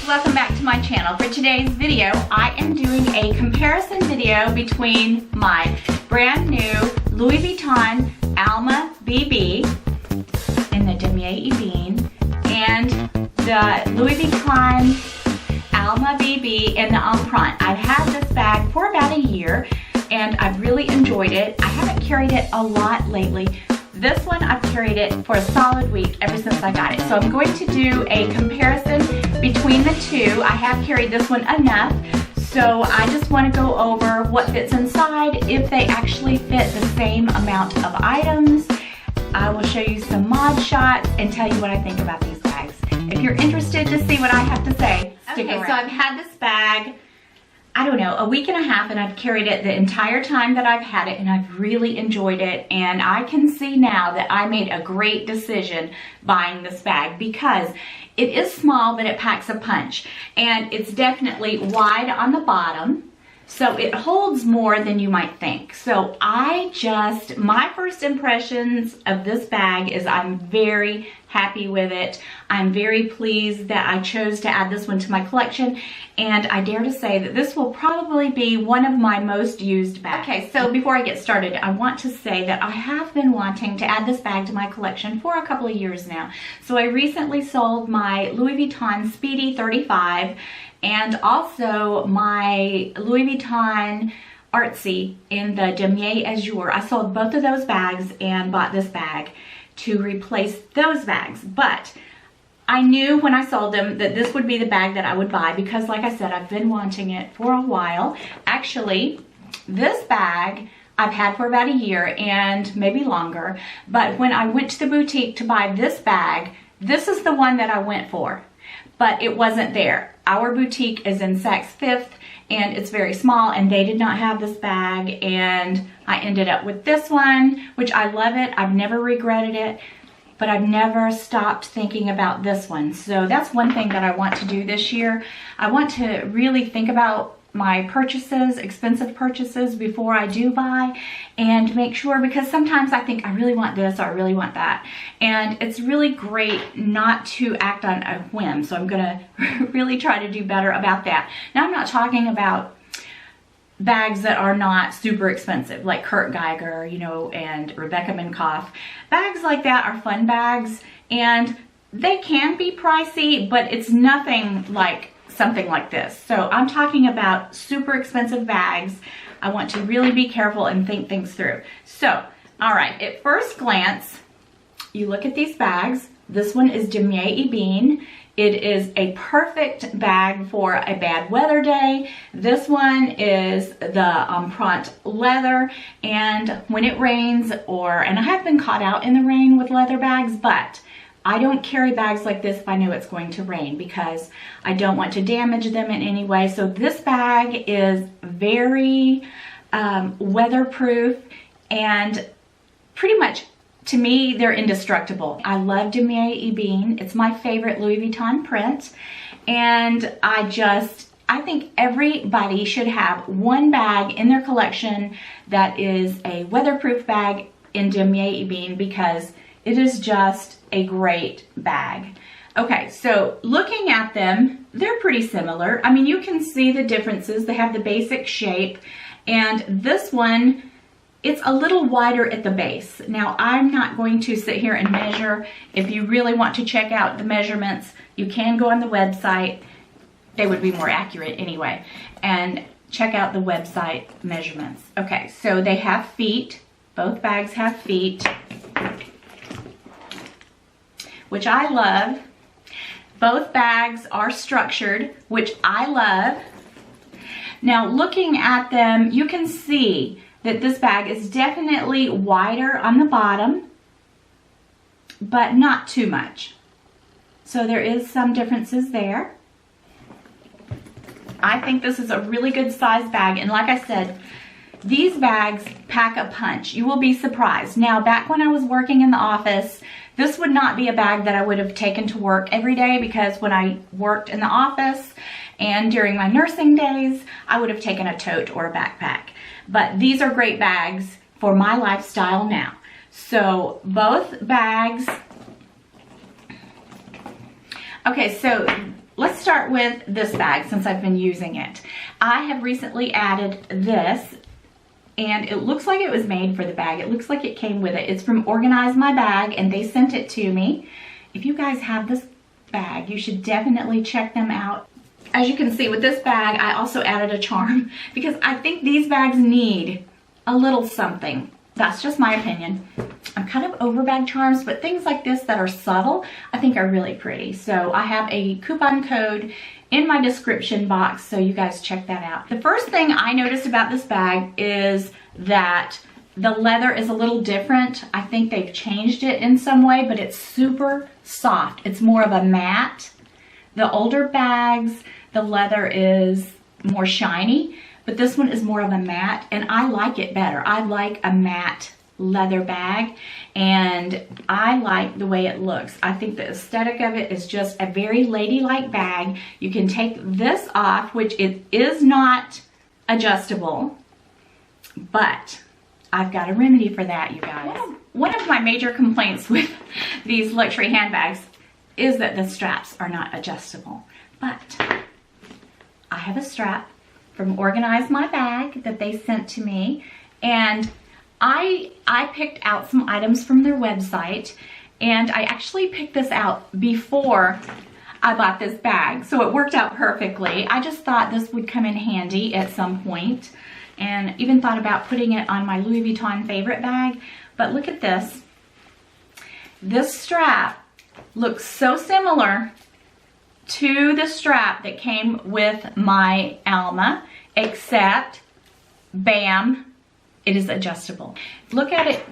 welcome back to my channel. For today's video, I am doing a comparison video between my brand new Louis Vuitton Alma BB in the Damier Ebene and the Louis Vuitton Alma BB in the Empreinte. I've had this bag for about a year and I've really enjoyed it. I haven't carried it a lot lately. This one, I've carried it for a solid week ever since I got it. So I'm going to do a comparison between the two. I have carried this one enough, so I just want to go over what fits inside, if they actually fit the same amount of items. I will show you some mod shots and tell you what I think about these bags. If you're interested to see what I have to say, stick around. So I've had this bag, I don't know, a week and a half, and I've carried it the entire time that I've had it, and I've really enjoyed it. And I can see now that I made a great decision buying this bag because it is small, but it packs a punch. And it's definitely wide on the bottom, so it holds more than you might think. So my first impressions of this bag is I'm very happy with it. I'm very pleased that I chose to add this one to my collection, and I dare to say that this will probably be one of my most used bags. Okay, so before I get started, I want to say that I have been wanting to add this bag to my collection for a couple of years now. So I recently sold my Louis Vuitton Speedy 35 and also my Louis Vuitton Artsy in the Damier Azur. I sold both of those bags and bought this bag to replace those bags, but I knew when I sold them that this would be the bag that I would buy because, like I said, I've been wanting it for a while. Actually, this bag I've had for about a year and maybe longer, but when I went to the boutique to buy this bag, this is the one that I went for, but it wasn't there. Our boutique is in Saks Fifth, and it's very small, and they did not have this bag, and I ended up with this one, which I love it. I've never regretted it, but I've never stopped thinking about this one. So that's one thing that I want to do this year. I want to really think about my purchases, expensive purchases, before I do buy, and make sure, because sometimes I think I really want this or I really want that, and it's really great not to act on a whim. So I'm gonna really try to do better about that. Now, I'm not talking about bags that are not super expensive, like Kurt Geiger, you know, and Rebecca Minkoff. Bags like that are fun bags, and they can be pricey, but it's nothing like something like this. So I'm talking about super expensive bags. I want to really be careful and think things through. So, all right, at first glance, you look at these bags. This one is Damier Ebene. It is a perfect bag for a bad weather day. This one is the Empreinte leather, and when it rains, and I have been caught out in the rain with leather bags, but I don't carry bags like this if I know it's going to rain because I don't want to damage them in any way. So this bag is very weatherproof, and pretty much, to me, they're indestructible. I love Damier Ebene. It's my favorite Louis Vuitton print, and I think everybody should have one bag in their collection that is a weatherproof bag in Damier Ebene because it is just a great bag. Okay, so looking at them, they're pretty similar. I mean, you can see the differences. They have the basic shape, and this one, it's a little wider at the base. Now, I'm not going to sit here and measure. If you really want to check out the measurements, you can go on the website. They would be more accurate anyway, and check out the website measurements. Okay, so they have feet. Both bags have feet, which I love. Both bags are structured, which I love. Now, looking at them, you can see that this bag is definitely wider on the bottom, but not too much. So there is some differences there. I think this is a really good size bag, and like I said, these bags pack a punch. You will be surprised. Now, back when I was working in the office, this would not be a bag that I would have taken to work every day, because when I worked in the office and during my nursing days, I would have taken a tote or a backpack. But these are great bags for my lifestyle now. So both bags. Okay, so let's start with this bag since I've been using it. I have recently added this, and it looks like it was made for the bag. It looks like it came with it. It's from Organize My Bag, and they sent it to me. If you guys have this bag, you should definitely check them out. As you can see with this bag, I also added a charm because I think these bags need a little something. That's just my opinion. I'm kind of over bag charms, but things like this that are subtle, I think are really pretty. So I have a coupon code in my description box, so you guys check that out. The first thing I noticed about this bag is that the leather is a little different. I think they've changed it in some way, but it's super soft. It's more of a matte. The older bags, the leather is more shiny, but this one is more of a matte, and I like it better. I like a matte leather bag, and I like the way it looks. I think the aesthetic of it is just a very ladylike bag. You can take this off, which it is not adjustable, but I've got a remedy for that, you guys. One of my major complaints with these luxury handbags is that the straps are not adjustable, but I have a strap from Organize My Bag that they sent to me, and I picked out some items from their website, and I actually picked this out before I bought this bag, so it worked out perfectly. I just thought this would come in handy at some point, and even thought about putting it on my Louis Vuitton favorite bag. But look at this. This strap looks so similar to the strap that came with my Alma, except, bam, it is adjustable. Look at it.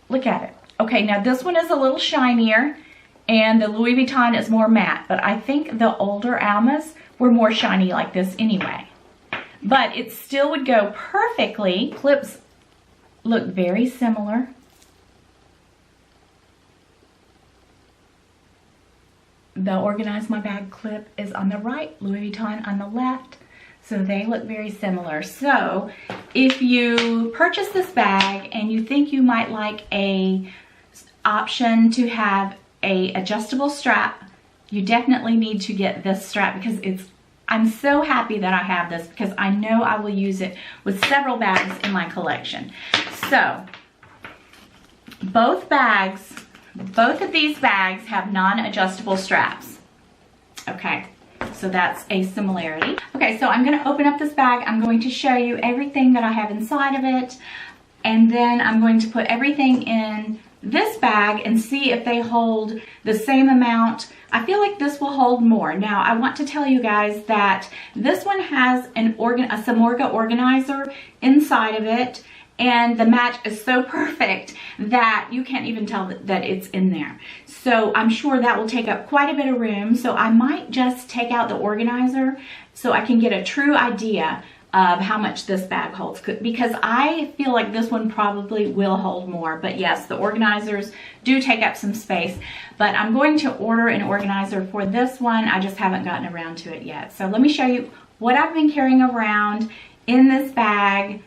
Look at it. Okay, now this one is a little shinier, and the Louis Vuitton is more matte, but I think the older Almas were more shiny like this anyway. But it still would go perfectly. Clips look very similar. The Organize My Bag clip is on the right, Louis Vuitton on the left. So they look very similar. So if you purchase this bag and you think you might like a option to have a adjustable strap, you definitely need to get this strap, because I'm so happy that I have this, because I know I will use it with several bags in my collection. So both of these bags have non-adjustable straps. Okay, so that's a similarity. Okay, so I'm going to open up this bag. I'm going to show you everything that I have inside of it, and then I'm going to put everything in this bag and see if they hold the same amount. I feel like this will hold more. Now, I want to tell you guys that this one has a Samorga organizer inside of it, and the match is so perfect that you can't even tell that it's in there. So I'm sure that will take up quite a bit of room. So I might just take out the organizer so I can get a true idea of how much this bag holds, because I feel like this one probably will hold more. But yes, the organizers do take up some space, but I'm going to order an organizer for this one. I just haven't gotten around to it yet. So let me show you what I've been carrying around in this bag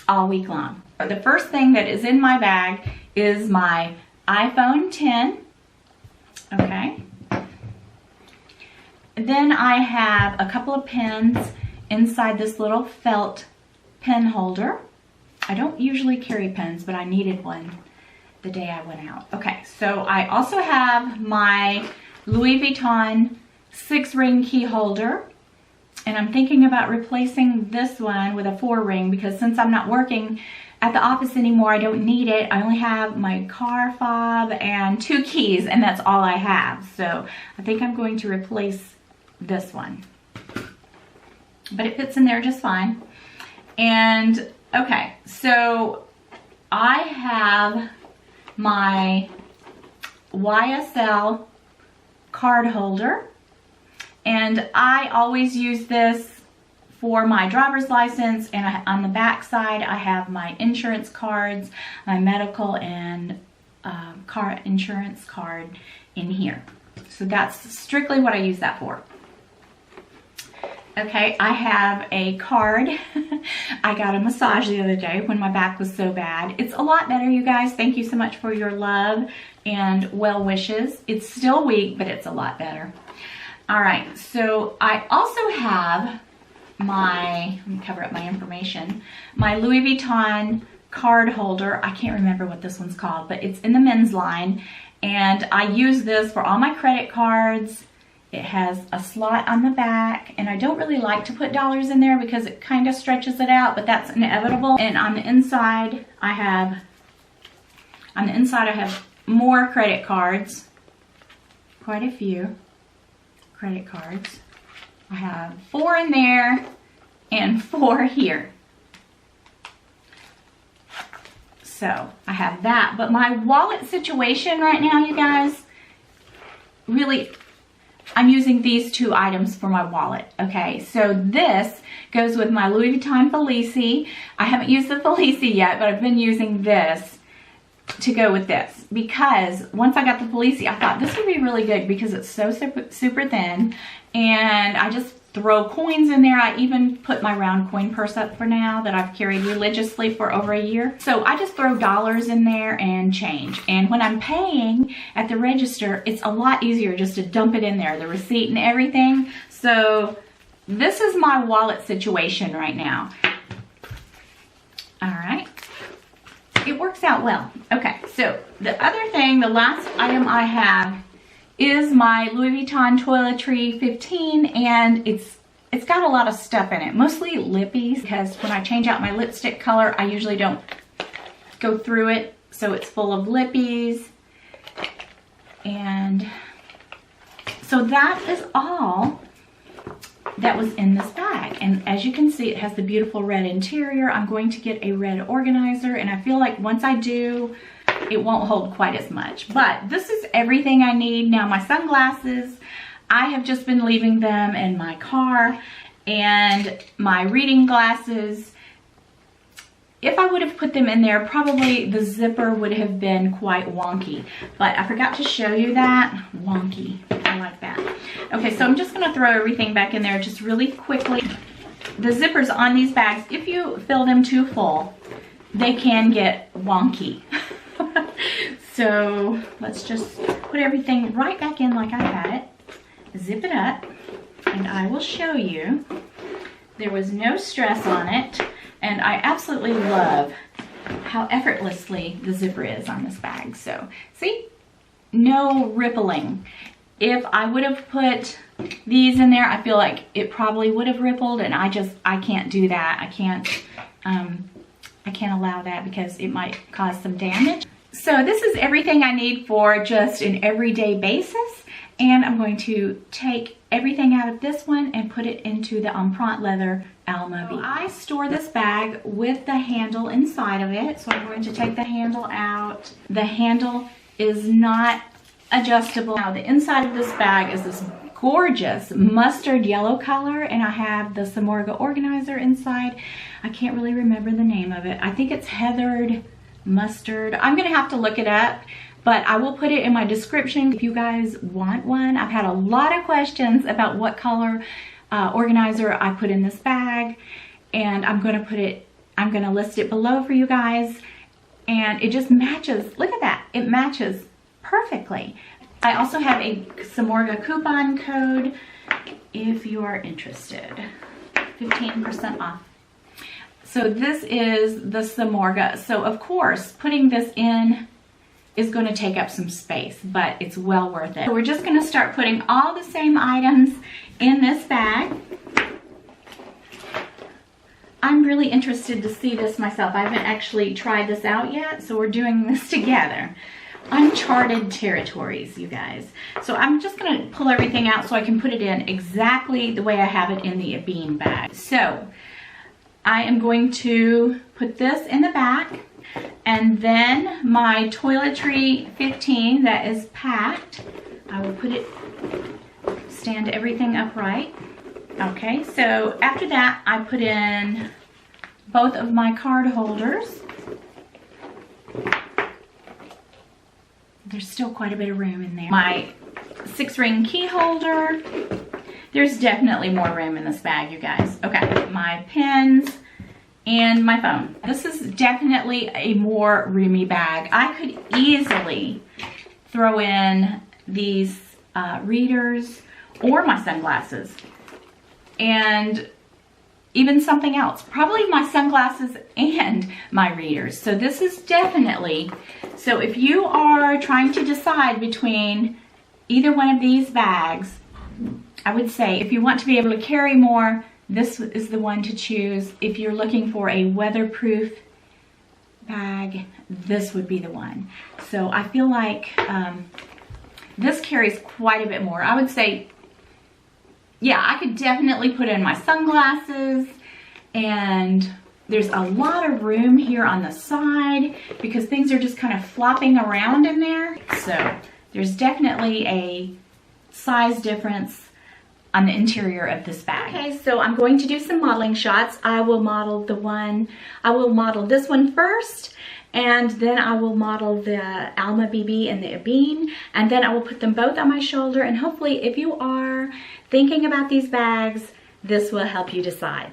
all week long. The first thing that is in my bag is my iPhone 10. Okay. Then I have a couple of pens inside this little felt pen holder. I don't usually carry pens, but I needed one the day I went out. Okay, so I also have my Louis Vuitton 6-ring key holder, and I'm thinking about replacing this one with a 4-ring, because since I'm not working at the office anymore, I don't need it. I only have my car fob and 2 keys, and that's all I have. So I think I'm going to replace this one. But it fits in there just fine. And okay, so I have my YSL card holder, and I always use this for my driver's license, and on the back side I have my insurance cards, my medical and car insurance card in here. So that's strictly what I use that for. Okay, I have a card. I got a massage the other day when my back was so bad. It's a lot better, you guys. Thank you so much for your love and well wishes. It's still weak, but it's a lot better. All right, so I also have my, let me cover up my information, my Louis Vuitton card holder. I can't remember what this one's called, but it's in the men's line. And I use this for all my credit cards. It has a slot on the back, and I don't really like to put dollars in there because it kind of stretches it out, but that's inevitable. And on the inside, I have more credit cards, quite a few credit cards. I have 4 in there and 4 here. So I have that, but my wallet situation right now, you guys, really, I'm using these 2 items for my wallet. Okay, so this goes with my Louis Vuitton Felici. I haven't used the Felici yet, but I've been using this to go with this, because once I got the Felici, I thought this would be really good because it's so super thin, and I just throw coins in there. I even put my round coin purse up for now that I've carried religiously for over a year. So I just throw dollars in there and change. And when I'm paying at the register, it's a lot easier just to dump it in there, the receipt and everything. So this is my wallet situation right now. All right. It works out well. Okay, so the other thing, the last item I have is my Louis Vuitton Toiletry 15, and it's got a lot of stuff in it, mostly lippies, because when I change out my lipstick color, I usually don't go through it, so it's full of lippies. And so that is all that was in this bag. And as you can see, it has the beautiful red interior. I'm going to get a red organizer, and I feel like once I do, it won't hold quite as much. But this is everything I need. Now my sunglasses, I have just been leaving them in my car, and my reading glasses, if I would have put them in there, probably the zipper would have been quite wonky, but I forgot to show you that. Wonky, I like that. Okay, so I'm just gonna throw everything back in there just really quickly. The zippers on these bags, if you fill them too full, they can get wonky. So let's just put everything right back in like I had it, zip it up, and I will show you. There was no stress on it, and I absolutely love how effortlessly the zipper is on this bag. So see, no rippling. If I would have put these in there, I feel like it probably would have rippled, and I can't do that. I can't allow that because it might cause some damage. So this is everything I need for just an everyday basis, and I'm going to take everything out of this one and put it into the Empreinte leather Alma BB. I store this bag with the handle inside of it, so I'm going to take the handle out. The handle is not adjustable. Now the inside of this bag is this gorgeous mustard yellow color, and I have the Samorga organizer inside. I can't really remember the name of it. I think it's heathered mustard. I'm gonna have to look it up, but I will put it in my description if you guys want one. I've had a lot of questions about what color organizer I put in this bag, and I'm gonna list it below for you guys. And it just matches. Look at that, it matches perfectly. I also have a Samorga coupon code if you are interested, 15% off. So this is the Samorga. So of course, putting this in is going to take up some space, but it's well worth it. So we're just going to start putting all the same items in this bag. I'm really interested to see this myself. I haven't actually tried this out yet, so we're doing this together. Uncharted territories, you guys. So I'm just going to pull everything out so I can put it in exactly the way I have it in the Ebene bag. So I am going to put this in the back, and then my toiletry 15 that is packed, I will put it, stand everything upright. Okay, so after that I put in both of my card holders. There's still quite a bit of room in there. My 6-ring key holder. There's definitely more room in this bag, you guys. Okay, my pens and my phone. This is definitely a more roomy bag. I could easily throw in these readers or my sunglasses, and even something else, probably my sunglasses and my readers. So this is definitely, so if you are trying to decide between either one of these bags, I would say if you want to be able to carry more, this is the one to choose. If you're looking for a weatherproof bag, this would be the one. So I feel like this carries quite a bit more. I would say, yeah, I could definitely put in my sunglasses, and there's a lot of room here on the side because things are just kind of flopping around in there. So there's definitely a size difference on the interior of this bag. Okay, so I'm going to do some modeling shots. I will model this one first, and then I will model the Alma BB and the Ebene, and then I will put them both on my shoulder, and hopefully if you are thinking about these bags, this will help you decide.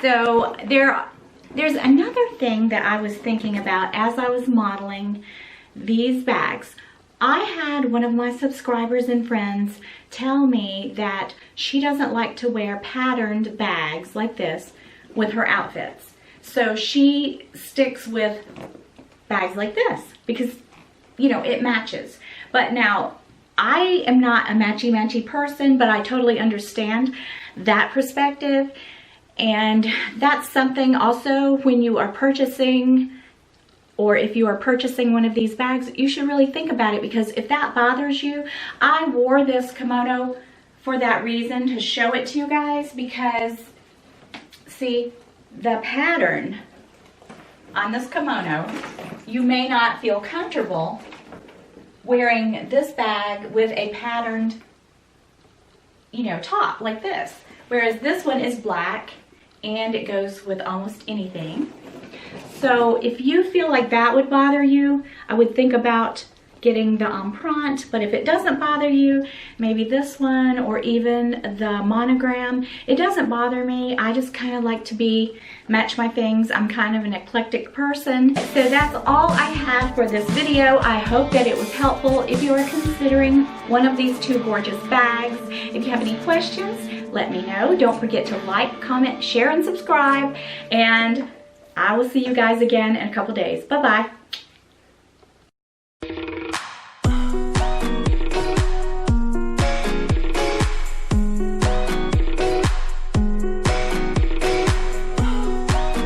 So there's another thing that I was thinking about as I was modeling these bags. I had one of my subscribers and friends tell me that she doesn't like to wear patterned bags like this with her outfits. So she sticks with bags like this because, you know, it matches. But now, I am not a matchy-matchy person, but I totally understand that perspective. And that's something also when you are purchasing, or if you are purchasing one of these bags, you should really think about it, because if that bothers you, I wore this kimono for that reason, to show it to you guys, because see, the pattern on this kimono, you may not feel comfortable wearing this bag with a patterned, you know, top like this. Whereas this one is black and it goes with almost anything. So if you feel like that would bother you, I would think about getting the Empreinte. But if it doesn't bother you, maybe this one or even the monogram. It doesn't bother me. I just kind of like to match my things. I'm kind of an eclectic person. So that's all I have for this video. I hope that it was helpful if you are considering one of these two gorgeous bags. If you have any questions, let me know. Don't forget to like, comment, share, and subscribe. And I will see you guys again in a couple days. Bye-bye.